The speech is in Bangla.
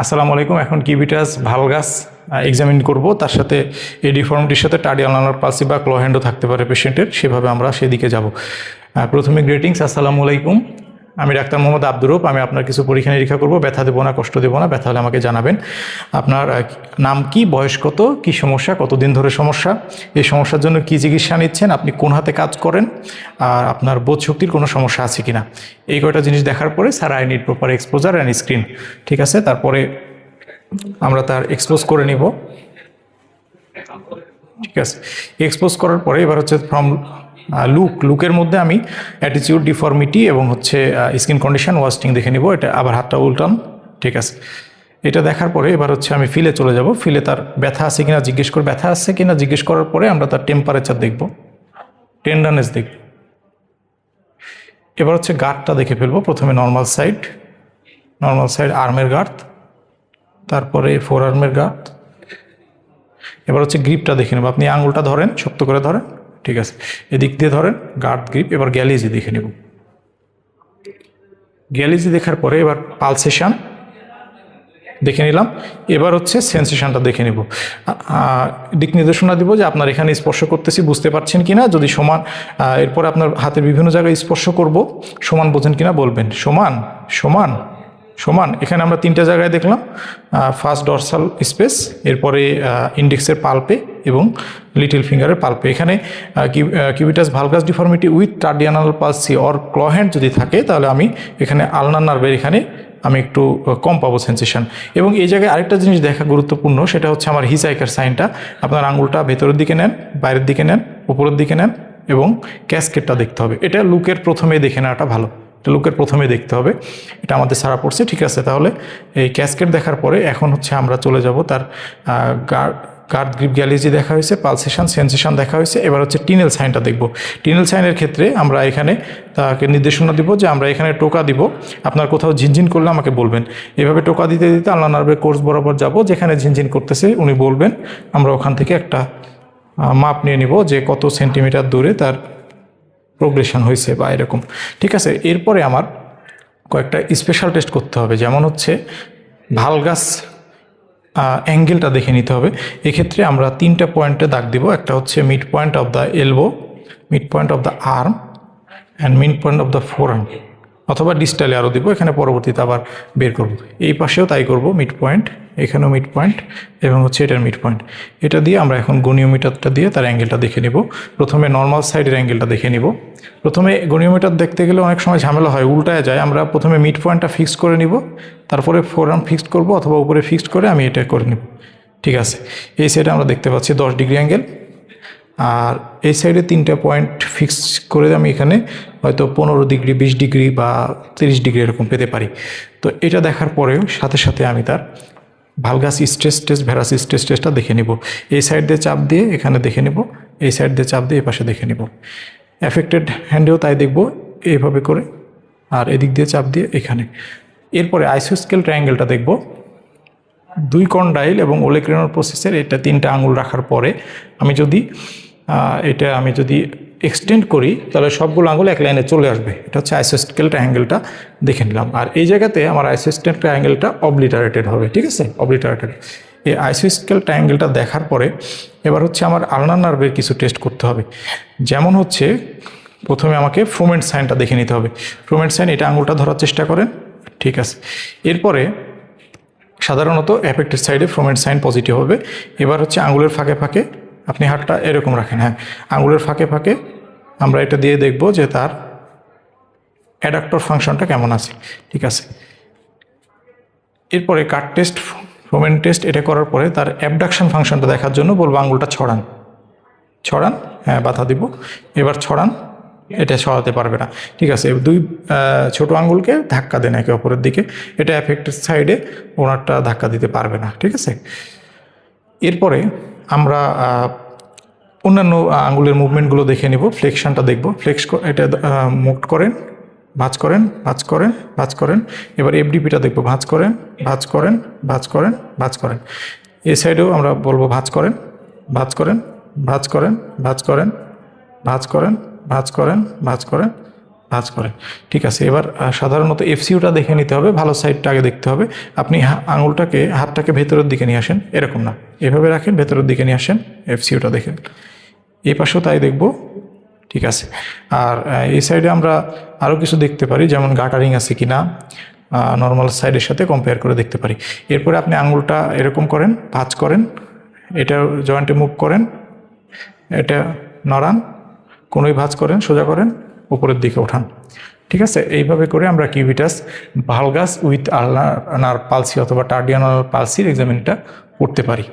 আসসালামু আলাইকুম। এখন কিভিটাস ভালগাস এক্সামিন করব, তার সাথে এই ডিফর্মিটির সাথে টার্ডিয়াল আনার পালসি বা ক্লোহ্যান্ডও থাকতে পারে পেশেন্টের, সেভাবে আমরা সেদিকে যাব। প্রথমে গ্রেটিংস, আসসালামু আলাইকুম। আমি ডাক্তার মোহাম্মদ আব্দুর রউফ। আমি আপনার কিছু পরীক্ষা নিরীক্ষা করবো। ব্যথা দেবো না, কষ্ট দেবো না। ব্যথা হলে আমাকে জানাবেন। আপনার নাম কি, বয়স কত, কী সমস্যা, কতদিন ধরে সমস্যা, এই সমস্যার জন্য কী চিকিৎসা নিচ্ছেন, আপনি কোন হাতে কাজ করেন, আর আপনার বোধ শক্তির কোনো সমস্যা আছে কিনা, এই কয়টা জিনিস দেখার পরে sir I need proper exposure and screen. ঠিক আছে, তারপরে আমরা তার এক্সপোজ করে নিব। ঠিক আছে, এক্সপোজ করার পরে এবার হচ্ছে ফ্রম লুকের মধ্যে আমি অ্যাটিটিউড, ডিফর্মিটি এবং হচ্ছে স্কিন কন্ডিশন, ওয়াস্টিং দেখে নিব। এটা আবার হাতটা উল্টান। ঠিক আছে, এটা দেখার পরে এবার হচ্ছে আমি ফিলে চলে যাব। ফিলে তার ব্যথা আছে কিনা জিজ্ঞেস করে, ব্যথা আছে কিনা জিজ্ঞেস করার পরে আমরা তার টেম্পারেচার দেখব, টেন্ডারনেস দেখব। এবার হচ্ছে গার্ডটা দেখে ফেলবো। প্রথমে নর্মাল সাইড আর্মের গার্ড, তারপরে ফোর আর্মের গার্ড। এবার হচ্ছে গ্রিপটা দেখে নেব। আপনি আঙুলটা ধরেন, শক্ত করে ধরেন। ঠিক আছে, এদিক দিয়ে ধরেন, গার্ড গ্রিপ। এবার গ্যালিজি দেখে নেব। গ্যালিজি দেখার পরে এবার পালসেশন দেখে নিলাম। এবার হচ্ছে সেন্সেশনটা দেখে নেব। দিক নির্দেশনা দিব যে আপনার এখানে স্পর্শ করতেছি, বুঝতে পারছেন কিনা। যদি সমান, এরপরে আপনার হাতের বিভিন্ন জায়গায় স্পর্শ করব, সমান বোঝেন কিনা বলবেন। সমান সমান সমান। এখানে আমরা তিনটা জায়গায় দেখলাম, ফার্স্ট ডরসাল স্পেস, এরপরে ইন্ডেক্সের পাল্পে এবং লিটল ফিঙ্গারের পাল্পে। এখানে কিভিটাস valgus deformity with টার্ডিয়ানাল palsy or ক্লোহ্যান্ড যদি থাকে, তাহলে আমি এখানে আলনার নার্ভের এখানে আমি একটু কম পাবো সেন্সেশন। এবং এই জায়গায় আরেকটা জিনিস দেখা গুরুত্বপূর্ণ, সেটা হচ্ছে আমার হিচাইকার সাইনটা। আপনার আঙুলটা ভেতরের দিকে নেন, বাইরের দিকে নেন, উপরের দিকে নেন এবং ক্যাসকেটটা দেখতে হবে। এটা লুকের প্রথমে দেখে নেওয়াটা ভালো, এটা লুকের প্রথমে দেখতে হবে। এটা আমাদের সারা পড়ছে। ঠিক আছে, তাহলে এই ক্যাসকেট দেখার পরে এখন হচ্ছে আমরা চলে যাব তার গার্ড গ্রিপ, গ্যালিজি দেখা হয়েছে, পালসেশন, সেন্সেশন দেখা হয়েছে। এবার হচ্ছে টিনেল সাইনটা দেখব। টিনেল সাইনের ক্ষেত্রে আমরা এখানে তাকে নির্দেশনা দিব যে আমরা এখানে টোকা দিব। আপনার কোথাও ঝিনঝিন করলে আমাকে বলবেন। এভাবে টোকা দিতে দিতে আলনা নার্ভের কোর্স বরাবর যাব, যেখানে ঝিনঝিন করতেছে উনি বলবেন। আমরা ওখান থেকে একটা মাপ নিয়ে নিব যে কত সেন্টিমিটার দূরে তার প্রোগ্রেশন হয়েছে বা এরকম। ঠিক আছে, এরপরে আমার কয়েকটা স্পেশাল টেস্ট করতে হবে, যেমন হচ্ছে ভালগাস অ্যাঙ্গেলটা দেখে নিতে হবে। এক্ষেত্রে আমরা তিনটা পয়েন্টে দাগ দিব। একটা হচ্ছে mid point of the elbow, mid point of the arm and mid point of the four arm, অথবা ডিস্টালে আরও দিব। এখানে পরবর্তীতে আবার বের করব। এই পাশেও তাই করব, মিড পয়েন্ট, এখানেও মিড পয়েন্ট এবং হচ্ছে এটার মিড পয়েন্ট। এটা দিয়ে আমরা এখন গনিওমিটারটা দিয়ে তার অ্যাঙ্গেলটা দেখে নেব। প্রথমে নর্মাল সাইডের অ্যাঙ্গেলটা দেখে নিব। প্রথমে গনিওমিটার দেখতে গেলে অনেক সময় ঝামেলা হয়, উল্টায় যায়। আমরা প্রথমে মিড পয়েন্টটা ফিক্সড করে নিব, তারপরে ফোর আর্ম ফিক্সড করব, অথবা উপরে ফিক্সড করে আমি এটা করে নেব। ঠিক আছে, এই সাইডে আমরা দেখতে পাচ্ছি 10 ডিগ্রি অ্যাঙ্গেল, আর এই সাইডে তিনটা পয়েন্ট ফিক্স করে আমি এখানে হয়তো 15 ডিগ্রি, 20 ডিগ্রি বা 30 ডিগ্রি এরকম পেতে পারি। তো এটা দেখার পরেও সাথে সাথে আমি তার ভালগাস স্ট্রেস টেস্ট, ভেরাস স্ট্রেস টেস্টটা দেখে নিব। এই সাইড দিয়ে চাপ দিয়ে এখানে দেখে নিব, এই সাইড দিয়ে চাপ দিয়ে এই পাশে দেখে নিব। অ্যাফেক্টেড হ্যান্ডেও তাই দেখব, এইভাবে করে, আর এদিক দিয়ে চাপ দিয়ে এখানে। এরপরে আইসোস্কেল ট্রায়াঙ্গেলটা দেখব। 2 কন্ডাইল এবং ওলেক্রেনর প্রসেসের এটা 3টা আঙুল রাখার পরে আমি যদি এক্সটেন্ড করি, তাহলে সবগুলো আঙুল এক লাইনে চলে আসবে। এটা হচ্ছে আইসোস্কেল ট্রায়াঙ্গেলটা দেখে নিলাম। আর এই জায়গাতে আমার আইসোস্কেল ট্রায়াঙ্গেলটা অবলিটারেটেড হবে। ঠিক আছে, অবলিটারেটেড। এই আইসোস্কেল ট্রায়াঙ্গেলটা দেখার পরে এবার হচ্ছে আমার আলনার নার্ভের কিছু টেস্ট করতে হবে। যেমন হচ্ছে প্রথমে আমাকে ফ্রোমেন্ট সাইনটা দেখে নিতে হবে। ফ্রোমেন্ট সাইন, এটা আঙুলটা ধরার চেষ্টা করেন। ঠিক আছে, এরপরে সাধারণত অ্যাফেক্টেড সাইডে ফ্রোমেন্ট সাইন পজিটিভ হবে। এবার হচ্ছে আঙুলের ফাঁকে ফাঁকে আপনি হাতটা এরকম রাখেন, হ্যাঁ, আঙুলের ফাঁকে ফাঁকে আমরা এটা দিয়ে দেখব যে তার অ্যাডাক্টর ফাংশনটা কেমন আছে। ঠিক আছে, এরপরে কাট টেস্ট, ফ্রোমেন্ট টেস্ট, এটা করার পরে তার অ্যাবডাকশন ফাংশনটা দেখার জন্য বলবো আঙুলটা ছড়ান, ছড়ান, হ্যাঁ, বাধা দিব। এবার ছড়ান, এটা সরাতে পারবে না। ঠিক আছে, 2 ছোট আঙুলকে ধাক্কা দেন একে অপরের দিকে। এটা অ্যাফেক্টেড সাইডে ওনারটা ধাক্কা দিতে পারবে না। ঠিক আছে, এরপরে আমরা অন্যান্য আঙুলের মুভমেন্টগুলো দেখে নিব। ফ্লেকশনটা দেখব। এটা মুভ করেন, ভাঁজ করেন, ভাঁজ করেন, ভাঁজ করেন। এবার এফডিপিটা দেখব। ভাঁজ করেন, ভাঁজ করেন, ভাঁজ করেন, ভাঁজ করেন। এই সাইডেও আমরা বলবো ভাঁজ করেন, ভাঁজ করেন, ভাঁজ করেন, ভাঁজ করেন, ভাঁজ করেন, ভাঁজ করেন, ভাঁজ করেন, ভাঁজ করেন। ঠিক আছে, এবার সাধারণত এফসিউটা দেখে নিতে হবে, ভালো সাইডটা আগে দেখতে হবে। আপনি হাতটাকে ভেতরের দিকে নিয়ে আসেন, এরকম না, এভাবে রাখেন, ভেতরের দিকে নিয়ে আসেন, এফসিউটা দেখেন। এই পাশেও তাই দেখব। ঠিক আছে, আর এই সাইডে আমরা আরও কিছু দেখতে পারি, যেমন গাটারিং আছে কি না, নর্মাল সাইডের সাথে কম্পেয়ার করে দেখতে পারি। এরপরে আপনি আঙুলটা এরকম করেন, ভাঁজ করেন, এটা জয়েন্টে মুভ করেন, এটা নড়ান, কোনোই ভাঁজ করেন, সোজা করেন, উপরের দিকে ওঠান। ঠিক আছে, এইভাবে করে আমরা কিউবিটাস ভালগাস উইথ আলনার পালসি অথবা টার্ডিয়ানাল পালসির এক্সামিনটা করতে পারি।